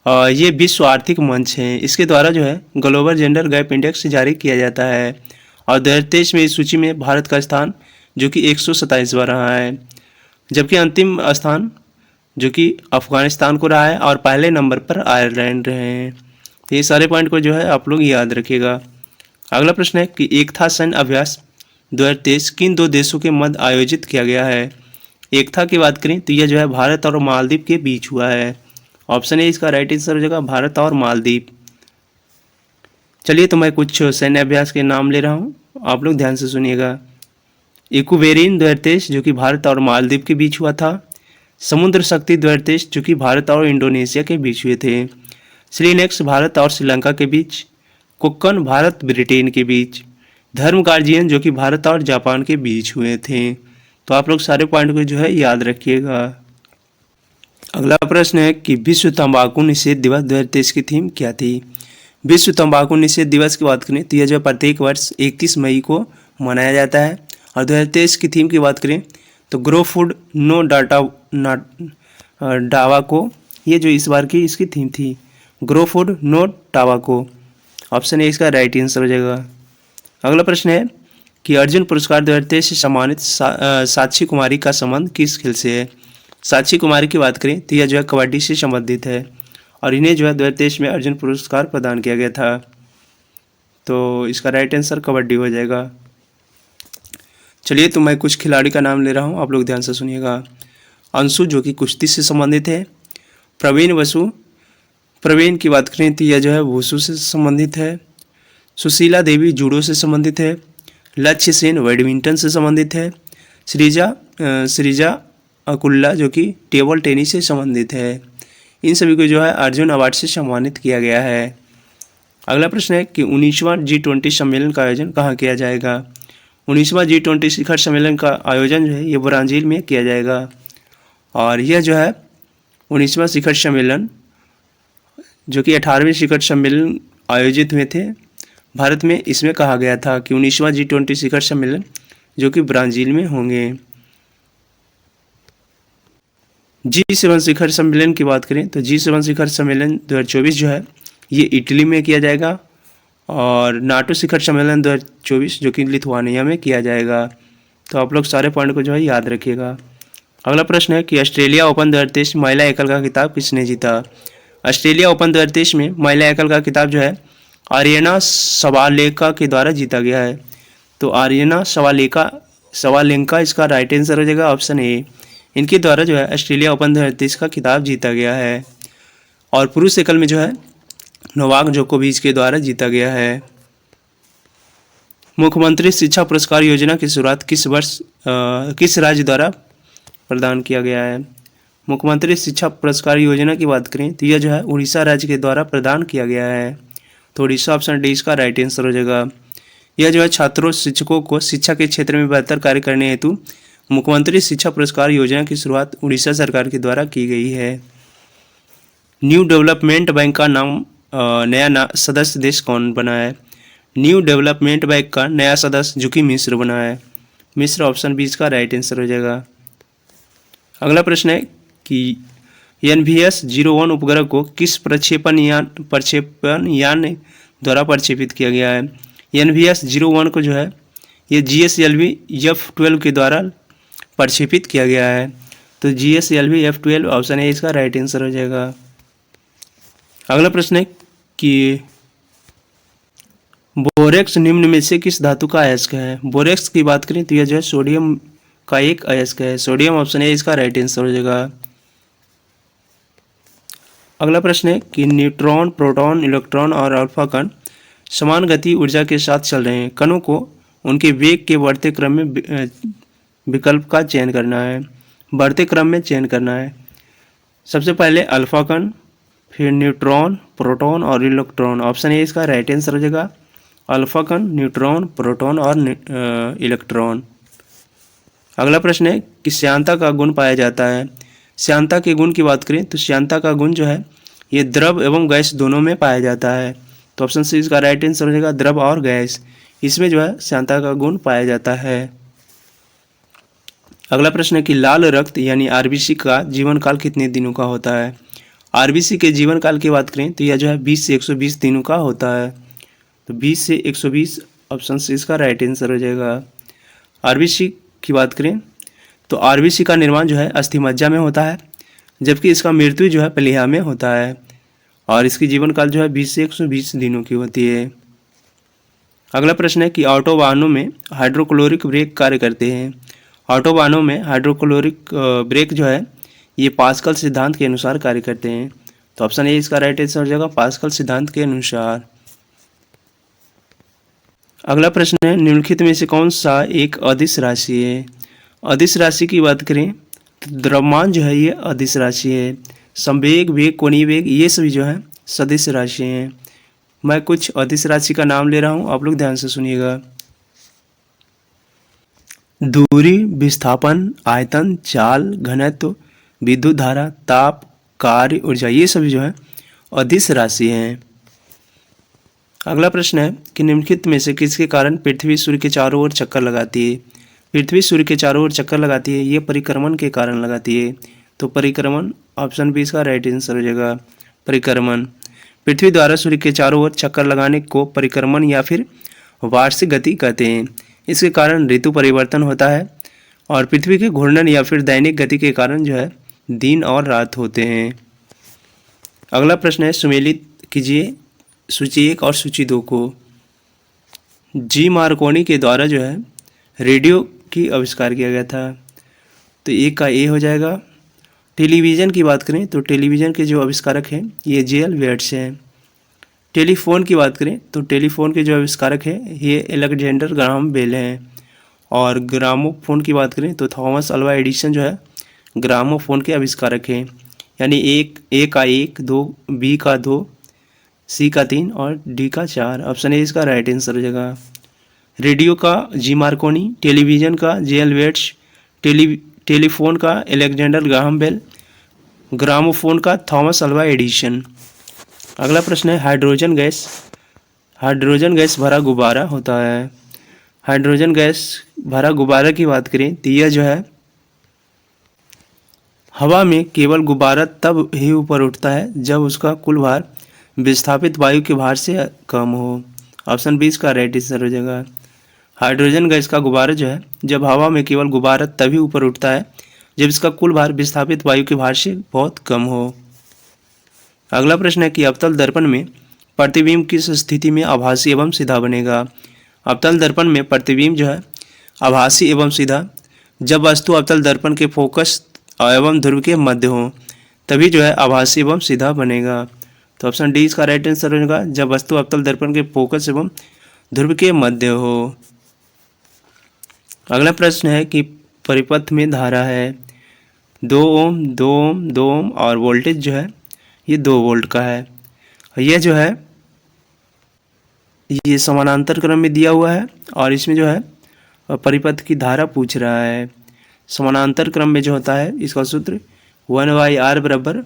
Speaker 1: ये विश्व आर्थिक मंच है, इसके द्वारा जो है ग्लोबल जेंडर गैप इंडेक्स जारी किया जाता है और 2023 में इस सूची में भारत का स्थान जो कि 127वां रहा है, जबकि अंतिम स्थान जो कि अफगानिस्तान को रहा है और पहले नंबर पर आयरलैंड रहे हैं। ये सारे पॉइंट को जो है आप लोग याद रखिएगा। अगला प्रश्न है कि एकता सैन्य अभ्यास 2023 किन दो देशों के मध्य आयोजित किया गया है। एकता की बात करें तो यह जो है भारत और मालदीव के बीच हुआ है। ऑप्शन ए इसका राइट आंसर हो जाएगा, भारत और मालदीव। चलिए तो मैं कुछ सैन्य अभ्यास के नाम ले रहा हूँ, आप लोग ध्यान से सुनिएगा। इकुवेरिन 2023 जो कि भारत और मालदीव के बीच हुआ था। समुद्र शक्ति 2023 जो कि भारत और इंडोनेशिया के बीच हुए थे। श्रीनेक्स भारत और श्रीलंका के बीच। कुक्कन भारत ब्रिटेन के बीच। धर्म गार्जियन जो कि भारत और जापान के बीच हुए थे। तो आप लोग सारे पॉइंट को जो है याद रखिएगा। अगला प्रश्न है कि विश्व तंबाकू निषेध दिवस 2023 की थीम क्या थी। विश्व तंबाकू निषेध दिवस की बात करें तो यह जो प्रत्येक वर्ष 31 मई को मनाया जाता है। और 2023 की थीम की बात करें तो grow food no data tobacco, ये जो इस बार की इसकी थीम थी, grow food no tobacco. Option A इसका राइट आंसर हो जाएगा। अगला प्रश्न है कि अर्जुन पुरस्कार 2023 से सम्मानित साक्षी कुमारी का संबंध किस खेल से है। साक्षी कुमारी की बात करें तो यह जो है कबड्डी से संबंधित है और इन्हें जो है 2023 में अर्जुन पुरस्कार प्रदान किया गया था। तो इसका राइट आंसर कबड्डी हो जाएगा। चलिए तो मैं कुछ खिलाड़ी का नाम ले रहा हूँ, आप लोग ध्यान से सुनिएगा। अंशु जो कि कुश्ती से संबंधित है। प्रवीण बसु, प्रवीण की बात करें तो यह जो है वुशु से संबंधित है। सुशीला देवी जूडो से संबंधित है। लक्ष्य सेन बैडमिंटन से संबंधित है। सृजा अकुल्ला जो कि टेबल टेनिस से संबंधित है। इन सभी को जो है अर्जुन अवार्ड से सम्मानित किया गया है। अगला प्रश्न है कि 19वां G20 सम्मेलन का आयोजन कहाँ किया जाएगा। 19वां G20 शिखर सम्मेलन का आयोजन जो है ये ब्राज़ील में किया जाएगा। और यह जो है 19वां शिखर सम्मेलन जो कि 18वें शिखर सम्मेलन आयोजित हुए थे भारत में, इसमें कहा गया था कि 19वां G20 शिखर सम्मेलन जो कि ब्राज़ील में होंगे। G7 शिखर सम्मेलन की बात करें तो G7 शिखर सम्मेलन 2024 जो है ये इटली में किया जाएगा। और नाटो शिखर सम्मेलन 2024 जो कि लिथुआनिया में किया जाएगा। तो आप लोग सारे पॉइंट को जो है याद रखिएगा। अगला प्रश्न है कि ऑस्ट्रेलिया ओपन 2023 महिला एकल का खिताब किसने जीता। ऑस्ट्रेलिया ओपन 2023 में महिला एकल का खिताब जो है आर्यना सवालेंका के द्वारा जीता गया है। तो आर्यना सवालेंका इसका राइट आंसर हो जाएगा, ऑप्शन ए। इनके द्वारा जो है ऑस्ट्रेलिया ओपन 2023 का खिताब जीता गया है। और पुरुष एकल में जो है नोवाक जोकोविच के द्वारा जीता गया है। मुख्यमंत्री शिक्षा पुरस्कार योजना की शुरुआत किस राज्य द्वारा प्रदान किया गया है। मुख्यमंत्री शिक्षा पुरस्कार योजना की बात करें तो यह जो है उड़ीसा राज्य के द्वारा प्रदान किया गया है। तो उड़ीसा ऑप्शन डी इसका राइट आंसर हो जाएगा। यह जो है छात्रों शिक्षकों को शिक्षा के क्षेत्र में बेहतर कार्य करने हेतु मुख्यमंत्री शिक्षा पुरस्कार योजना की शुरुआत उड़ीसा सरकार के द्वारा की गई है। न्यू डेवलपमेंट बैंक का नाम नया सदस्य देश कौन बना है। न्यू डेवलपमेंट बैंक का नया सदस्य जो कि मिस्र बना है। मिस्र ऑप्शन बी इसका राइट आंसर हो जाएगा। अगला प्रश्न है कि NVS-01 उपग्रह को किस प्रक्षेपण यान द्वारा प्रक्षेपित किया गया है। NVS-01 को जो है ये GSLV F-12 के द्वारा प्रक्षेपित किया गया है। तो GSLV F-12 ऑप्शन है इसका राइट आंसर हो जाएगा। अगला प्रश्न है कि बोरेक्स निम्न में से किस धातु का अयस्क है। बोरेक्स की बात करें तो यह जो है सोडियम का एक अयस्क है। सोडियम ऑप्शन है इसका राइट आंसर हो जाएगा। अगला प्रश्न है कि न्यूट्रॉन, प्रोटॉन, इलेक्ट्रॉन और अल्फा कण समान गति ऊर्जा के साथ चल रहे हैं। कणों को उनके वेग के बढ़ते क्रम में विकल्प का चयन करना है, बढ़ते क्रम में चयन करना है। सबसे पहले अल्फा कण, फिर न्यूट्रॉन, प्रोटॉन और इलेक्ट्रॉन। ऑप्शन ए इसका राइट आंसर हो जाएगा, अल्फा कण, न्यूट्रॉन, प्रोटॉन और इलेक्ट्रॉन। अगला प्रश्न है कि श्यानता का गुण पाया जाता है। श्यानता के गुण की बात करें तो श्यानता का गुण जो है ये द्रव एवं गैस दोनों में पाया जाता है। तो ऑप्शन सी इसका राइट आंसर हो जाएगा, द्रव और गैस, इसमें जो है श्यानता का गुण पाया जाता है। अगला प्रश्न है कि लाल रक्त यानी आरबीसी का जीवन काल कितने दिनों का होता है। आरबीसी के जीवन काल की बात करें तो यह जो है 20 से 120 दिनों का होता है। तो 20 से 120 ऑप्शन सी इसका राइट आंसर हो जाएगा। आरबीसी की बात करें तो आरबीसी का निर्माण जो है अस्थि मज्जा में होता है, जबकि इसका मृत्यु जो है प्लीहा में होता है और इसकी जीवन काल जो है 20 से 120 दिनों की होती है। अगला प्रश्न है कि ऑटो वाहनों में हाइड्रोक्लोरिक ब्रेक कार्य करते हैं। ऑटो वाहनों में हाइड्रोक्लोरिक ब्रेक जो है ये पास्कल सिद्धांत के अनुसार कार्य करते हैं। तो ऑप्शन ए इसका राइट आंसर हो जाएगा, पास्कल सिद्धांत के अनुसार। अगला प्रश्न है निम्नलिखित में से कौन सा एक अदिश राशि है। अदिश राशि की बात करें तो द्रव्यमान जो है ये अदिश राशि है। संवेग, वेग, कोणीय वेग ये सभी जो है सदिश राशि हैं। मैं कुछ अदिश राशि का नाम ले रहा हूँ, आप लोग ध्यान से सुनिएगा। दूरी, विस्थापन, आयतन, चाल, घनत्व, विद्युत धारा, ताप, कार्य, ऊर्जा ये सभी जो है अदिश राशि हैं। अगला प्रश्न है कि निम्नलिखित में से किसके कारण पृथ्वी सूर्य के चारों ओर चक्कर लगाती है। पृथ्वी सूर्य के चारों ओर चक्कर लगाती है, ये परिक्रमण के कारण लगाती है। तो परिक्रमण, ऑप्शन बी इसका राइट आंसर हो जाएगा, परिक्रमण। पृथ्वी द्वारा सूर्य के चारों ओर चक्कर लगाने को परिक्रमण या फिर वार्षिक गति कहते हैं। इसके कारण ऋतु परिवर्तन होता है और पृथ्वी के घूर्णन या फिर दैनिक गति के कारण जो है दिन और रात होते हैं। अगला प्रश्न है सुमेलित कीजिए सूची 1 और सूची 2 को। जी मार्कोनी के द्वारा जो है रेडियो की आविष्कार किया गया था। तो एक का ए हो जाएगा। टेलीविज़न की बात करें तो टेलीविज़न के जो आविष्कारक हैं ये जेएल वेट्स हैं। टेलीफोन की बात करें तो टेलीफोन के जो आविष्कारक हैं ये अलेक्जेंडर ग्राहम बेल हैं। और ग्रामोफोन की बात करें तो थॉमस अल्वा एडिसन जो है ग्रामोफोन के आविष्कारक हैं। यानी एक ए का 1, 2, बी का 2, सी का 3 और डी का 4। ऑप्शन ए इसका राइट आंसर हो जाएगा। रेडियो का जी मार्कोनी, टेलीविज़न का जेएल वेट्स, टेलीफोन का अलेक्जेंडर ग्राहम बेल, ग्रामोफोन का थॉमस अल्वा एडिसन। अगला प्रश्न है हाइड्रोजन गैस। हाइड्रोजन गैस भरा गुब्बारा होता है। हाइड्रोजन गैस भरा गुब्बारा की बात करें तो यह जो है हवा में केवल गुब्बारा तब ही ऊपर उठता है जब उसका कुल भार विस्थापित वायु के भार से कम हो। ऑप्शन बी इसका राइट आंसर हो जाएगा। हाइड्रोजन गैस का गुब्बारा जो है जब हवा में केवल गुब्बारा तभी ऊपर उठता है जब इसका कुल भार विस्थापित वायु के भार से बहुत कम हो। अगला प्रश्न है कि अवतल दर्पण में प्रतिबिंब किस स्थिति में आभासी एवं सीधा बनेगा। अवतल दर्पण में प्रतिबिंब जो है आभासी एवं सीधा जब वस्तु अवतल दर्पण के फोकस एवं ध्रुव के मध्य हो तभी जो है आभासी एवं सीधा बनेगा। तो ऑप्शन डी इसका राइट आंसर होगा, जब वस्तु अवतल दर्पण के फोकस एवं ध्रुव के मध्य हो। अगला प्रश्न है कि परिपथ में धारा है 2 ओम, 2 ओम, 2 ओम और वोल्टेज जो है ये 2 वोल्ट का है। यह जो है ये समानांतर क्रम में दिया हुआ है और इसमें जो है परिपथ की धारा पूछ रहा है। समानांतर क्रम में जो होता है इसका सूत्र 1/r बराबर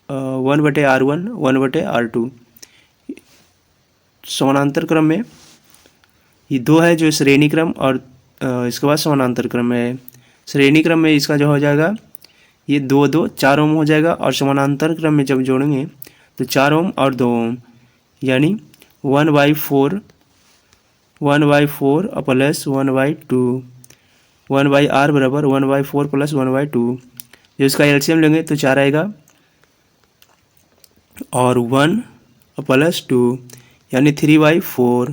Speaker 1: 1/r1 1/r2। समानांतर क्रम में ये 2 है जो श्रेणी क्रम और इसके बाद समानांतर क्रम है। श्रेणी क्रम में इसका जो हो जाएगा ये 2 2 4 ओम हो जाएगा और समानांतर क्रम में जब जोड़ेंगे तो 4 ओम और 2 ओम यानी 1/4 प्लस 1/2 1/r बराबर 1/4 प्लस 1/2। जो इसका एलसीएम लेंगे तो 4 आएगा और 1 प्लस 2 यानी 3/4।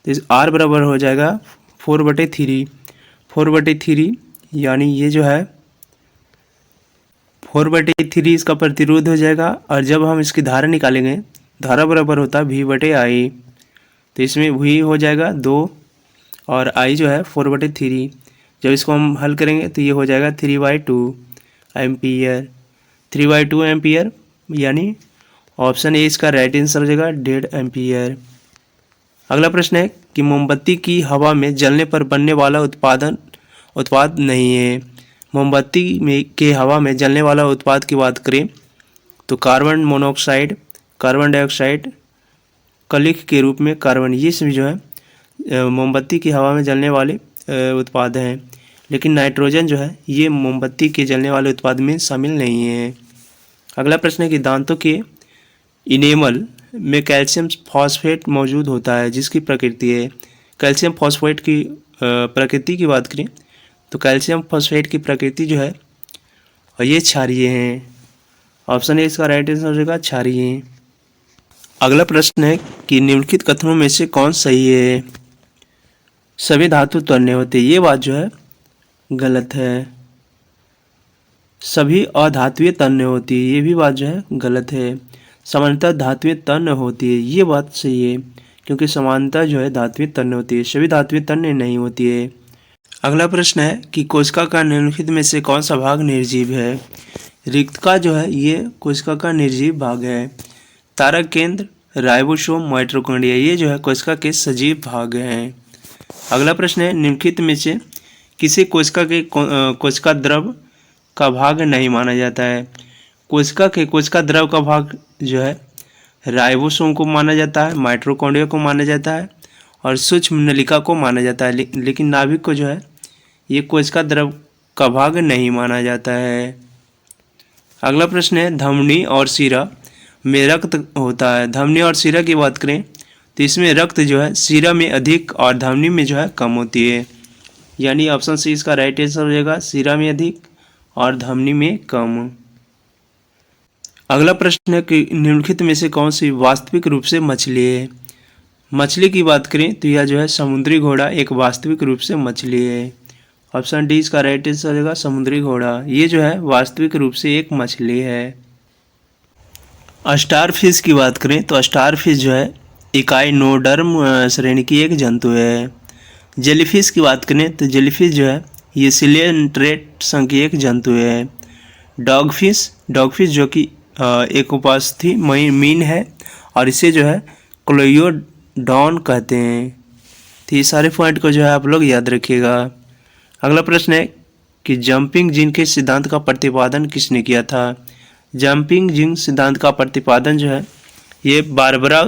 Speaker 1: तो इस r बराबर हो जाएगा 4/3 4/3 यानी ये जो है 4/3 इसका प्रतिरोध हो जाएगा। और जब हम इसकी धारा निकालेंगे धारा बराबर होता है v/i। तो इसमें v हो जाएगा 2 और i जो है 4/3। जब इसको हम हल करेंगे तो ये हो जाएगा 3/2 एम्पियर। 3/2 एम्पियर यानी ऑप्शन ए इसका राइट आंसर हो जाएगा 1.5 एम्पियर। अगला प्रश्न है कि मोमबत्ती की हवा में जलने पर बनने वाला उत्पाद नहीं है। मोमबत्ती में के हवा में जलने वाला उत्पाद की बात करें तो कार्बन मोनोऑक्साइड, कार्बन डाइऑक्साइड, कलिख के रूप में कार्बन, ये सभी जो है मोमबत्ती की हवा में जलने वाले उत्पाद हैं। लेकिन नाइट्रोजन जो है ये मोमबत्ती के जलने वाले उत्पाद में शामिल नहीं है। अगला प्रश्न है कि दांतों के इनेमल में कैल्शियम फॉस्फेट मौजूद होता है जिसकी प्रकृति है। कैल्शियम फॉस्फेट की प्रकृति की बात करें तो कैल्शियम फॉस्फेट की प्रकृति जो है और ये क्षारीय हैं। ऑप्शन ए इसका राइट आंसर हो जाएगा क्षारीय। अगला प्रश्न है कि निम्नलिखित कथनों में से कौन सही है। सभी धातु तन्य होते, ये बात जो है गलत है। सभी अधातुएं तन्य होती है, ये भी बात जो है गलत है। समानता धातुएं तन्य होती है, ये बात सही है, क्योंकि समानता जो है धातुएं तन्य होती है, सभी धातुएं तन्य नहीं होती है। अगला प्रश्न है कि कोशिका का निम्नलिखित में से कौन सा भाग निर्जीव है। रिक्तका जो है ये कोशिका का निर्जीव भाग है। तारक केंद्र, राइबोसोम, माइटोकॉन्ड्रिया ये जो है कोशिका के सजीव भाग हैं। अगला प्रश्न है निम्नलिखित में से किसी कोशिका द्रव का भाग नहीं माना जाता है। कोशिका द्रव का भाग जो है राइबोसोम को माना जाता है, माइटोकॉन्ड्रिया को माना जाता है और सूक्ष्म नलिका को माना जाता है, लेकिन नाभिक को जो है ये कोशिका द्रव का भाग नहीं माना जाता है। अगला प्रश्न है धमनी और शिरा में रक्त होता है। धमनी और शिरा की बात करें तो इसमें रक्त जो है शिरा में अधिक और धमनी में जो है कम होती है, यानी ऑप्शन सी इसका राइट आंसर हो जाएगा, शिरा में अधिक और धमनी में कम। अगला प्रश्न है कि निम्नलिखित में से कौन सी वास्तविक रूप से मछली है। मछली की बात करें तो यह जो है समुद्री घोड़ा एक वास्तविक रूप से मछली है। ऑप्शन डी इसका राइट आंसर हो जाएगा, समुद्री घोड़ा ये जो है वास्तविक रूप से एक मछली है। स्टार फिश की बात करें तो स्टार फिश जो है इकाइनोडर्म श्रेणी की एक जंतु है। जेलीफिश की बात करें तो जेलीफिश जो है ये सिलियंट्रेट संघ की एक जंतु है। डॉगफिश जो कि एक उपास्थि मीन है और इसे जो है क्लोयोडॉन कहते हैं। तो ये सारे पॉइंट को जो है आप लोग याद रखिएगा। अगला प्रश्न है कि जंपिंग जिन के सिद्धांत का प्रतिपादन किसने किया था। जंपिंग जिन सिद्धांत का प्रतिपादन जो है ये बारबरा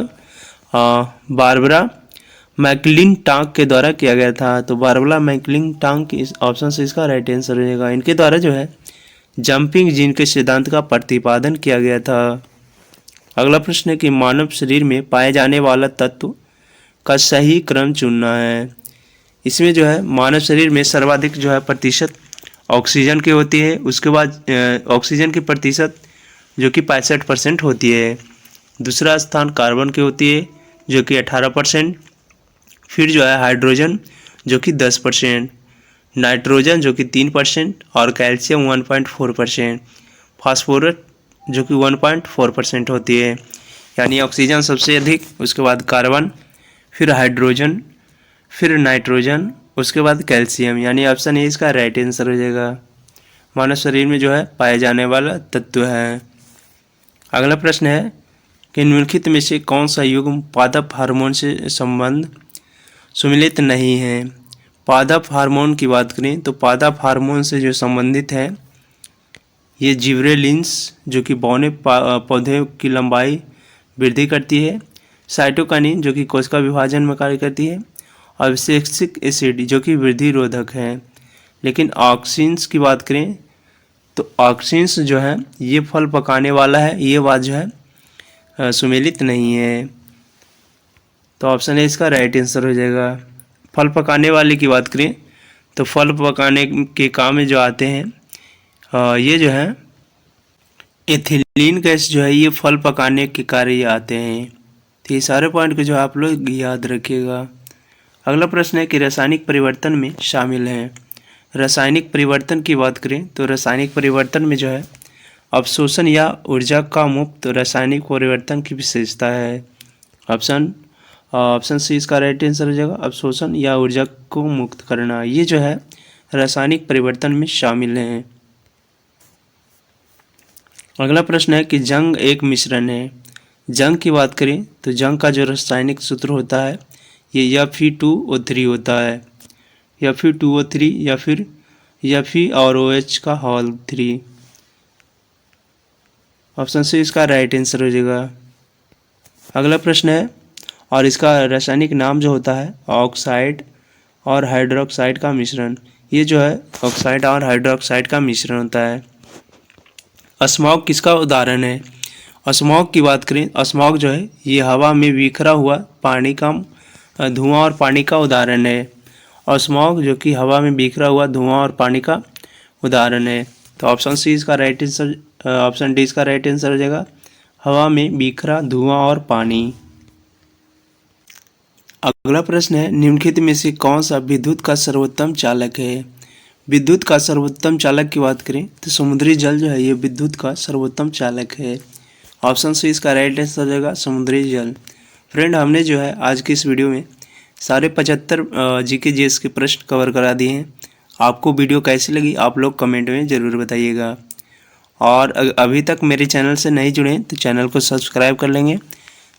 Speaker 1: मैकलिंटॉक के द्वारा किया गया था। तो बारबरा मैकलिंटॉक इस ऑप्शन से इसका राइट आंसर हो जाएगा। इनके द्वारा जो है जंपिंग जिन के सिद्धांत का प्रतिपादन किया गया था। अगला प्रश्न है कि मानव शरीर में पाए जाने वाला तत्व का सही क्रम चुनना है। इसमें जो है मानव शरीर में सर्वाधिक जो है प्रतिशत ऑक्सीजन की होती है, उसके बाद ऑक्सीजन की प्रतिशत जो कि 65% होती है। दूसरा स्थान कार्बन की होती है जो कि 18%, फिर जो है हाइड्रोजन जो कि 10%, नाइट्रोजन जो कि 3% और कैल्शियम 1.4%, फास्फोरस जो कि 1.4% होती है। यानी ऑक्सीजन सबसे अधिक, उसके बाद कार्बन, फिर हाइड्रोजन, फिर नाइट्रोजन, उसके बाद कैल्शियम, यानी ऑप्शन ए इसका राइट आंसर हो जाएगा। मानव शरीर में जो है पाए जाने वाला तत्व है। अगला प्रश्न है कि निम्नलिखित में से कौन सा युग्म पादप हार्मोन से संबंध सुमिलित नहीं है। पादप हार्मोन की बात करें तो पादप हार्मोन से जो संबंधित है ये जिब्रेलिन्स जो कि बौने पौधे की लंबाई वृद्धि करती है, साइटोकाइनिन जो कि कोशिका विभाजन में कार्य करती है, और एब्सिक्सिक एसिड जो कि वृद्धि रोधक है। लेकिन ऑक्सिन्स की बात करें तो ऑक्सिन्स जो है ये फल पकाने वाला है, ये बात जो है सुमेलित नहीं है। तो ऑप्शन है इसका राइट आंसर हो जाएगा। फल पकाने वाले की बात करें तो फल पकाने के काम में जो आते हैं ये जो है एथिलीन गैस जो है ये फल पकाने के कार्य आते हैं। तो ये सारे पॉइंट को जो आप लोग याद रखिएगा। अगला प्रश्न है कि रासायनिक परिवर्तन में शामिल हैं। रासायनिक परिवर्तन की बात करें तो रासायनिक परिवर्तन में जो है अवशोषण या ऊर्जा का मुक्त रासायनिक परिवर्तन की विशेषता है। ऑप्शन सी इसका राइट आंसर हो जाएगा, अवशोषण या ऊर्जा को मुक्त करना, ये जो है रासायनिक परिवर्तन में शामिल हैं। अगला प्रश्न है कि जंग एक मिश्रण है। जंग की बात करें तो जंग का जो रासायनिक सूत्र होता है ये Fe2O3 होता है, Fe2O3 या फिर Fe और OH का होल 3। ऑप्शन सी इसका राइट आंसर हो जाएगा। अगला प्रश्न है और इसका रासायनिक नाम जो होता है ऑक्साइड और हाइड्रोक्साइड का मिश्रण, ये जो है ऑक्साइड और हाइड्रोक्साइड का मिश्रण होता है। स्मॉग किसका उदाहरण है। स्मॉग की बात करें, स्मॉग जो है ये हवा में बिखरा हुआ पानी का धुआं और पानी का उदाहरण है। और स्मॉग जो कि हवा में बिखरा हुआ धुआं और पानी का उदाहरण है। तो ऑप्शन सी इसका राइट आंसर, ऑप्शन डी इसका राइट आंसर हो जाएगा, हवा में बिखरा धुआं और पानी। अगला प्रश्न है, निम्नलिखित में से कौन सा विद्युत का सर्वोत्तम चालक है। विद्युत का सर्वोत्तम चालक की बात करें तो समुद्री जल जो है ये विद्युत का सर्वोत्तम चालक है। ऑप्शन सी इसका राइट आंसर हो जाएगा, समुद्री जल। फ्रेंड, हमने जो है आज की इस वीडियो में सारे 75 जीके जीएस के प्रश्न कवर करा दिए हैं। आपको वीडियो कैसी लगी आप लोग कमेंट में ज़रूर बताइएगा। और अभी तक मेरे चैनल से नहीं जुड़े तो चैनल को सब्सक्राइब कर लेंगे।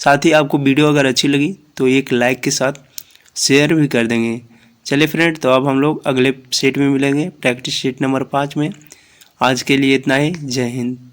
Speaker 1: साथ ही आपको वीडियो अगर अच्छी लगी तो एक लाइक के साथ शेयर भी कर देंगे। चलिए फ्रेंड, तो अब हम लोग अगले सेट में मिलेंगे, प्रैक्टिस सेट नंबर 5 में। आज के लिए इतना ही। जय हिंद।